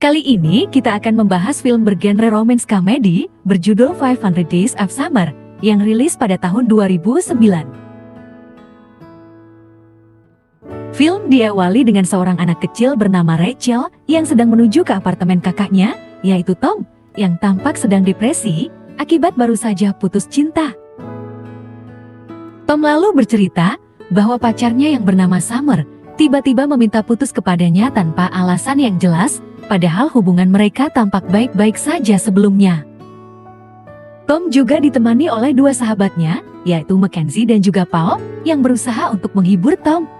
Kali ini kita akan membahas film bergenre romance komedi berjudul 500 Days of Summer yang rilis pada tahun 2009. Film diawali dengan seorang anak kecil bernama Rachel yang sedang menuju ke apartemen kakaknya, yaitu Tom, yang tampak sedang depresi akibat baru saja putus cinta. Tom lalu bercerita bahwa pacarnya yang bernama Summer tiba-tiba meminta putus kepadanya tanpa alasan yang jelas, padahal hubungan mereka tampak baik-baik saja sebelumnya. Tom juga ditemani oleh dua sahabatnya, yaitu Mackenzie dan juga Paul, yang berusaha untuk menghibur Tom.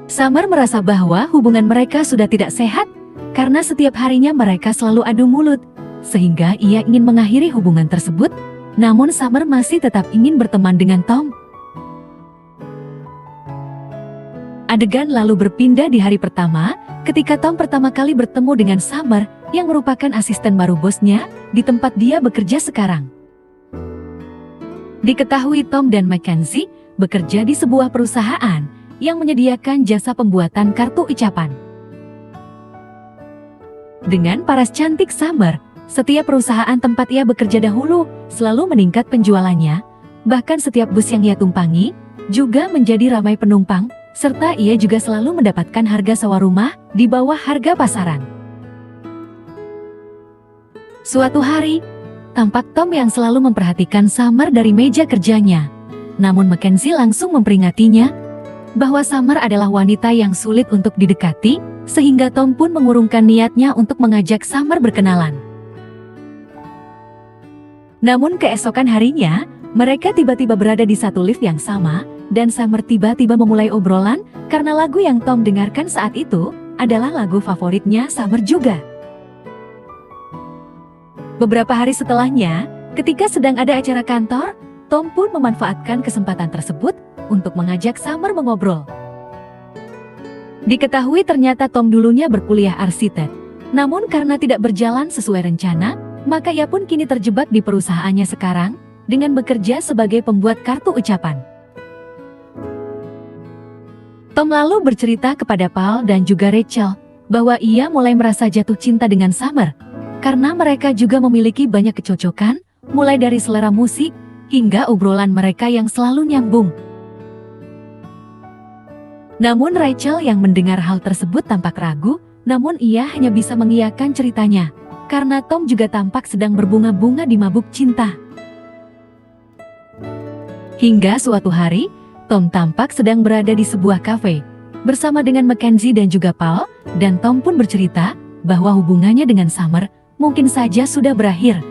Summer merasa bahwa hubungan mereka sudah tidak sehat, karena setiap harinya mereka selalu adu mulut, sehingga ia ingin mengakhiri hubungan tersebut, namun Summer masih tetap ingin berteman dengan Tom. Adegan lalu berpindah di hari pertama, ketika Tom pertama kali bertemu dengan Summer yang merupakan asisten baru bosnya di tempat dia bekerja sekarang. Diketahui Tom dan Mackenzie bekerja di sebuah perusahaan yang menyediakan jasa pembuatan kartu ucapan. Dengan paras cantik Summer, setiap perusahaan tempat ia bekerja dahulu selalu meningkat penjualannya, bahkan setiap bus yang ia tumpangi juga menjadi ramai penumpang, serta ia juga selalu mendapatkan harga sewa rumah di bawah harga pasaran. Suatu hari, tampak Tom yang selalu memperhatikan Summer dari meja kerjanya. Namun Mackenzie langsung memperingatinya bahwa Summer adalah wanita yang sulit untuk didekati, sehingga Tom pun mengurungkan niatnya untuk mengajak Summer berkenalan. Namun keesokan harinya, mereka tiba-tiba berada di satu lift yang sama, dan Summer tiba-tiba memulai obrolan karena lagu yang Tom dengarkan saat itu adalah lagu favoritnya Summer juga. Beberapa hari setelahnya, ketika sedang ada acara kantor, Tom pun memanfaatkan kesempatan tersebut untuk mengajak Summer mengobrol. Diketahui ternyata Tom dulunya berkuliah arsitek, namun karena tidak berjalan sesuai rencana, maka ia pun kini terjebak di perusahaannya sekarang dengan bekerja sebagai pembuat kartu ucapan. Tom lalu bercerita kepada Paul dan juga Rachel bahwa ia mulai merasa jatuh cinta dengan Summer karena mereka juga memiliki banyak kecocokan, mulai dari selera musik hingga obrolan mereka yang selalu nyambung. Namun Rachel yang mendengar hal tersebut tampak ragu, namun ia hanya bisa mengiyakan ceritanya karena Tom juga tampak sedang berbunga-bunga di mabuk cinta. Hingga suatu hari, Tom tampak sedang berada di sebuah kafe bersama dengan Mackenzie dan juga Paul, dan Tom pun bercerita bahwa hubungannya dengan Summer mungkin saja sudah berakhir.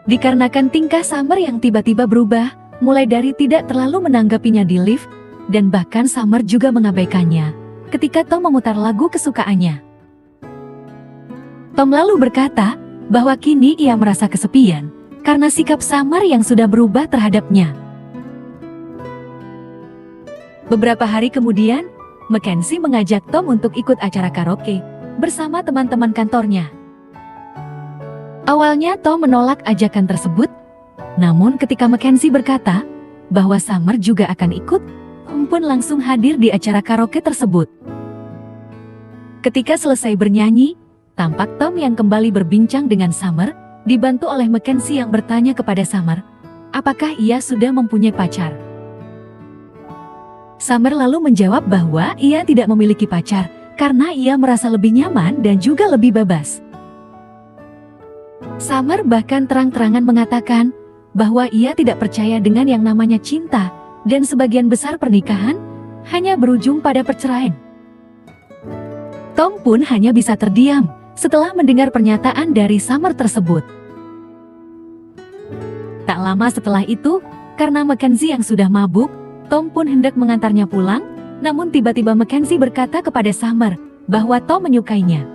Dikarenakan tingkah Summer yang tiba-tiba berubah, mulai dari tidak terlalu menanggapinya di lift, dan bahkan Summer juga mengabaikannya ketika Tom memutar lagu kesukaannya. Tom lalu berkata bahwa kini ia merasa kesepian karena sikap Summer yang sudah berubah terhadapnya. Beberapa hari kemudian, Mackenzie mengajak Tom untuk ikut acara karaoke bersama teman-teman kantornya. Awalnya Tom menolak ajakan tersebut, namun ketika Mackenzie berkata bahwa Summer juga akan ikut, Tom pun langsung hadir di acara karaoke tersebut. Ketika selesai bernyanyi, tampak Tom yang kembali berbincang dengan Summer, dibantu oleh Mackenzie yang bertanya kepada Summer, apakah ia sudah mempunyai pacar. Summer lalu menjawab bahwa ia tidak memiliki pacar karena ia merasa lebih nyaman dan juga lebih bebas. Summer bahkan terang-terangan mengatakan bahwa ia tidak percaya dengan yang namanya cinta dan sebagian besar pernikahan hanya berujung pada perceraian. Tom pun hanya bisa terdiam setelah mendengar pernyataan dari Summer tersebut. Tak lama setelah itu, karena Mackenzie yang sudah mabuk, Tom pun hendak mengantarnya pulang, namun tiba-tiba Mackenzie berkata kepada Summer bahwa Tom menyukainya.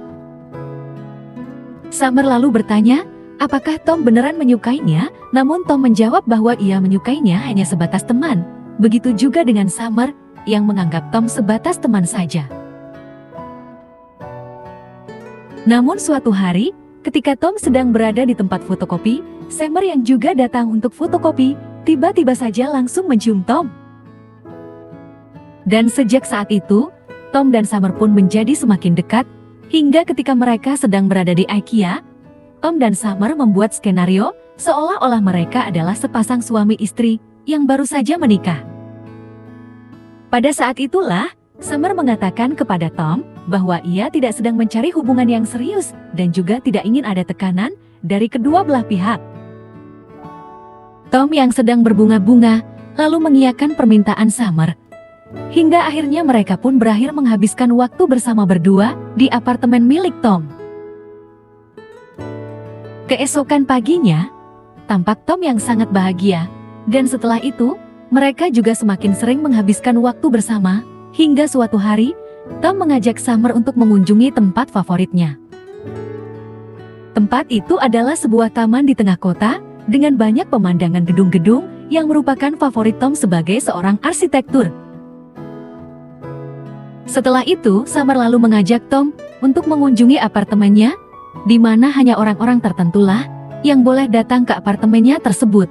Summer lalu bertanya, apakah Tom beneran menyukainya? Namun Tom menjawab bahwa ia menyukainya hanya sebatas teman. Begitu juga dengan Summer yang menganggap Tom sebatas teman saja. Namun suatu hari, ketika Tom sedang berada di tempat fotokopi, Summer yang juga datang untuk fotokopi, tiba-tiba saja langsung mencium Tom. Dan sejak saat itu, Tom dan Summer pun menjadi semakin dekat, hingga ketika mereka sedang berada di IKEA, Tom dan Summer membuat skenario seolah-olah mereka adalah sepasang suami istri yang baru saja menikah. Pada saat itulah, Summer mengatakan kepada Tom bahwa ia tidak sedang mencari hubungan yang serius dan juga tidak ingin ada tekanan dari kedua belah pihak. Tom yang sedang berbunga-bunga lalu mengiyakan permintaan Summer. Hingga akhirnya mereka pun berakhir menghabiskan waktu bersama berdua di apartemen milik Tom. Keesokan paginya, tampak Tom yang sangat bahagia, dan setelah itu, mereka juga semakin sering menghabiskan waktu bersama, hingga suatu hari, Tom mengajak Summer untuk mengunjungi tempat favoritnya. Tempat itu adalah sebuah taman di tengah kota, dengan banyak pemandangan gedung-gedung yang merupakan favorit Tom sebagai seorang arsitektur. Setelah itu, Summer lalu mengajak Tom untuk mengunjungi apartemennya, di mana hanya orang-orang tertentulah yang boleh datang ke apartemennya tersebut.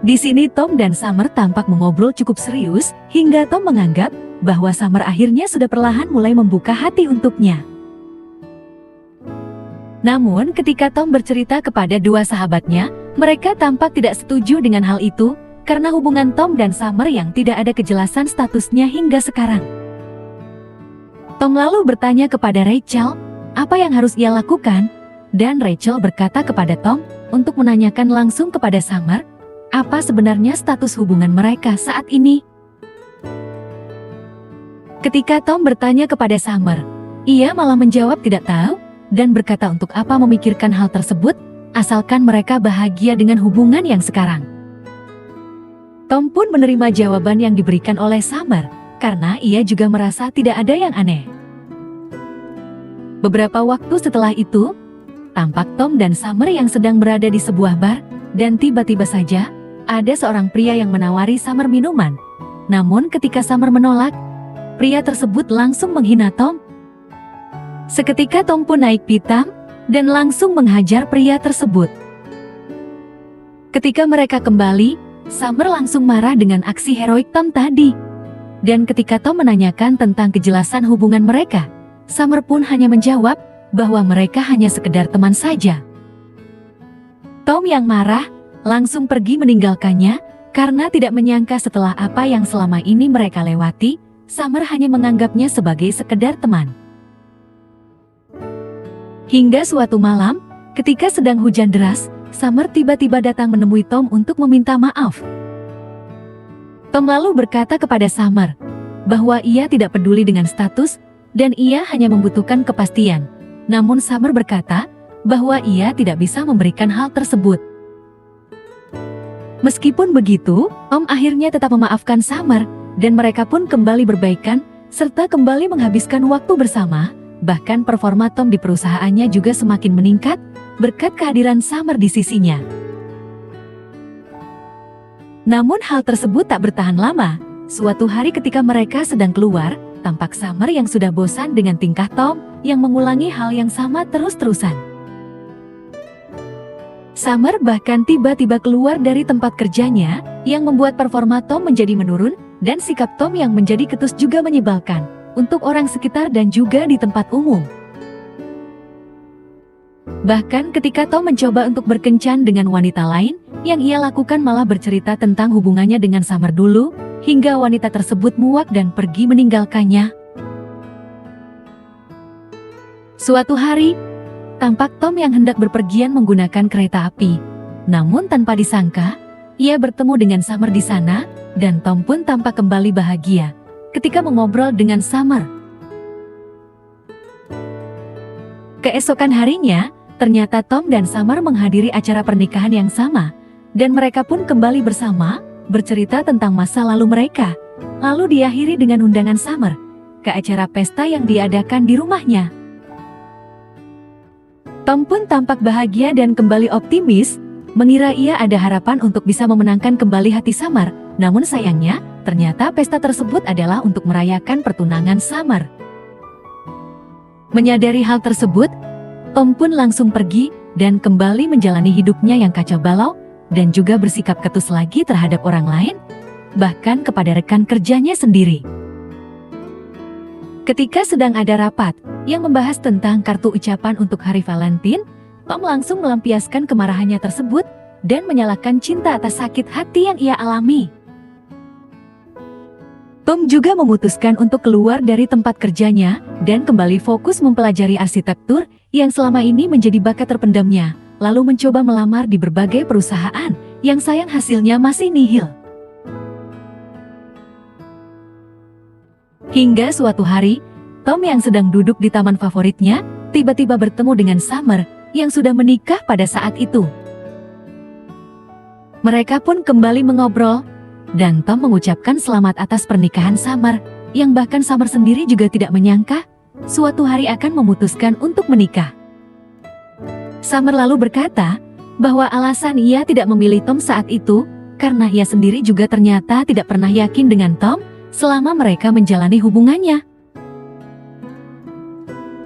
Di sini Tom dan Summer tampak mengobrol cukup serius, hingga Tom menganggap bahwa Summer akhirnya sudah perlahan mulai membuka hati untuknya. Namun ketika Tom bercerita kepada dua sahabatnya, mereka tampak tidak setuju dengan hal itu, karena hubungan Tom dan Summer yang tidak ada kejelasan statusnya hingga sekarang. Tom lalu bertanya kepada Rachel, apa yang harus ia lakukan? Dan Rachel berkata kepada Tom untuk menanyakan langsung kepada Summer, apa sebenarnya status hubungan mereka saat ini. Ketika Tom bertanya kepada Summer, ia malah menjawab tidak tahu, dan berkata untuk apa memikirkan hal tersebut, asalkan mereka bahagia dengan hubungan yang sekarang. Tom pun menerima jawaban yang diberikan oleh Summer, karena ia juga merasa tidak ada yang aneh. Beberapa waktu setelah itu, tampak Tom dan Summer yang sedang berada di sebuah bar, dan tiba-tiba saja, ada seorang pria yang menawari Summer minuman. Namun ketika Summer menolak, pria tersebut langsung menghina Tom. Seketika Tom pun naik pitam, dan langsung menghajar pria tersebut. Ketika mereka kembali, Summer langsung marah dengan aksi heroik Tom tadi. Dan ketika Tom menanyakan tentang kejelasan hubungan mereka, Summer pun hanya menjawab bahwa mereka hanya sekedar teman saja. Tom yang marah langsung pergi meninggalkannya karena tidak menyangka setelah apa yang selama ini mereka lewati, Summer hanya menganggapnya sebagai sekedar teman. Hingga suatu malam, ketika sedang hujan deras, Summer tiba-tiba datang menemui Tom untuk meminta maaf. Tom lalu berkata kepada Summer bahwa ia tidak peduli dengan status dan ia hanya membutuhkan kepastian. Namun Summer berkata bahwa ia tidak bisa memberikan hal tersebut. Meskipun begitu, Tom akhirnya tetap memaafkan Summer dan mereka pun kembali berbaikan serta kembali menghabiskan waktu bersama. Bahkan performa Tom di perusahaannya juga semakin meningkat berkat kehadiran Summer di sisinya. Namun hal tersebut tak bertahan lama. Suatu hari ketika mereka sedang keluar, tampak Summer yang sudah bosan dengan tingkah Tom yang mengulangi hal yang sama terus-terusan. Summer bahkan tiba-tiba keluar dari tempat kerjanya yang membuat performa Tom menjadi menurun dan sikap Tom yang menjadi ketus juga menyebalkan untuk orang sekitar dan juga di tempat umum. Bahkan ketika Tom mencoba untuk berkencan dengan wanita lain, yang ia lakukan malah bercerita tentang hubungannya dengan Summer dulu, hingga wanita tersebut muak dan pergi meninggalkannya. Suatu hari, tampak Tom yang hendak berpergian menggunakan kereta api. Namun tanpa disangka, ia bertemu dengan Summer di sana, dan Tom pun tampak kembali bahagia ketika mengobrol dengan Summer. Keesokan harinya, ternyata Tom dan Summer menghadiri acara pernikahan yang sama, dan mereka pun kembali bersama, bercerita tentang masa lalu mereka, lalu diakhiri dengan undangan Summer ke acara pesta yang diadakan di rumahnya. Tom pun tampak bahagia dan kembali optimis, mengira ia ada harapan untuk bisa memenangkan kembali hati Summer, namun sayangnya, ternyata pesta tersebut adalah untuk merayakan pertunangan Summer. Menyadari hal tersebut, Tom pun langsung pergi dan kembali menjalani hidupnya yang kacau balau dan juga bersikap ketus lagi terhadap orang lain, bahkan kepada rekan kerjanya sendiri. Ketika sedang ada rapat yang membahas tentang kartu ucapan untuk Hari Valentine, Tom langsung melampiaskan kemarahannya tersebut dan menyalahkan cinta atas sakit hati yang ia alami. Tom juga memutuskan untuk keluar dari tempat kerjanya dan kembali fokus mempelajari arsitektur yang selama ini menjadi bakat terpendamnya, lalu mencoba melamar di berbagai perusahaan yang sayang hasilnya masih nihil. Hingga suatu hari, Tom yang sedang duduk di taman favoritnya, tiba-tiba bertemu dengan Summer yang sudah menikah pada saat itu. Mereka pun kembali mengobrol, dan Tom mengucapkan selamat atas pernikahan Summer, yang bahkan Summer sendiri juga tidak menyangka suatu hari akan memutuskan untuk menikah. Summer lalu berkata bahwa alasan ia tidak memilih Tom saat itu, karena ia sendiri juga ternyata tidak pernah yakin dengan Tom selama mereka menjalani hubungannya.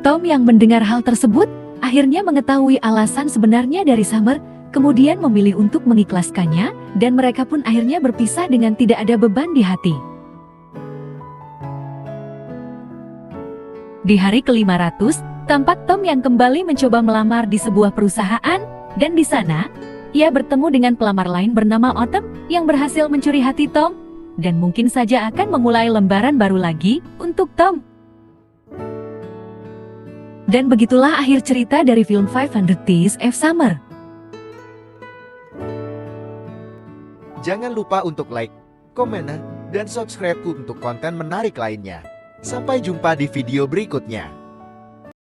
Tom yang mendengar hal tersebut, akhirnya mengetahui alasan sebenarnya dari Summer, kemudian memilih untuk mengikhlaskannya, dan mereka pun akhirnya berpisah dengan tidak ada beban di hati. Di hari ke-500, tampak Tom yang kembali mencoba melamar di sebuah perusahaan, dan di sana, ia bertemu dengan pelamar lain bernama Autumn yang berhasil mencuri hati Tom, dan mungkin saja akan memulai lembaran baru lagi untuk Tom. Dan begitulah akhir cerita dari film 500 Days of Summer. Jangan lupa untuk like, komen, dan subscribe untuk konten menarik lainnya. Sampai jumpa di video berikutnya.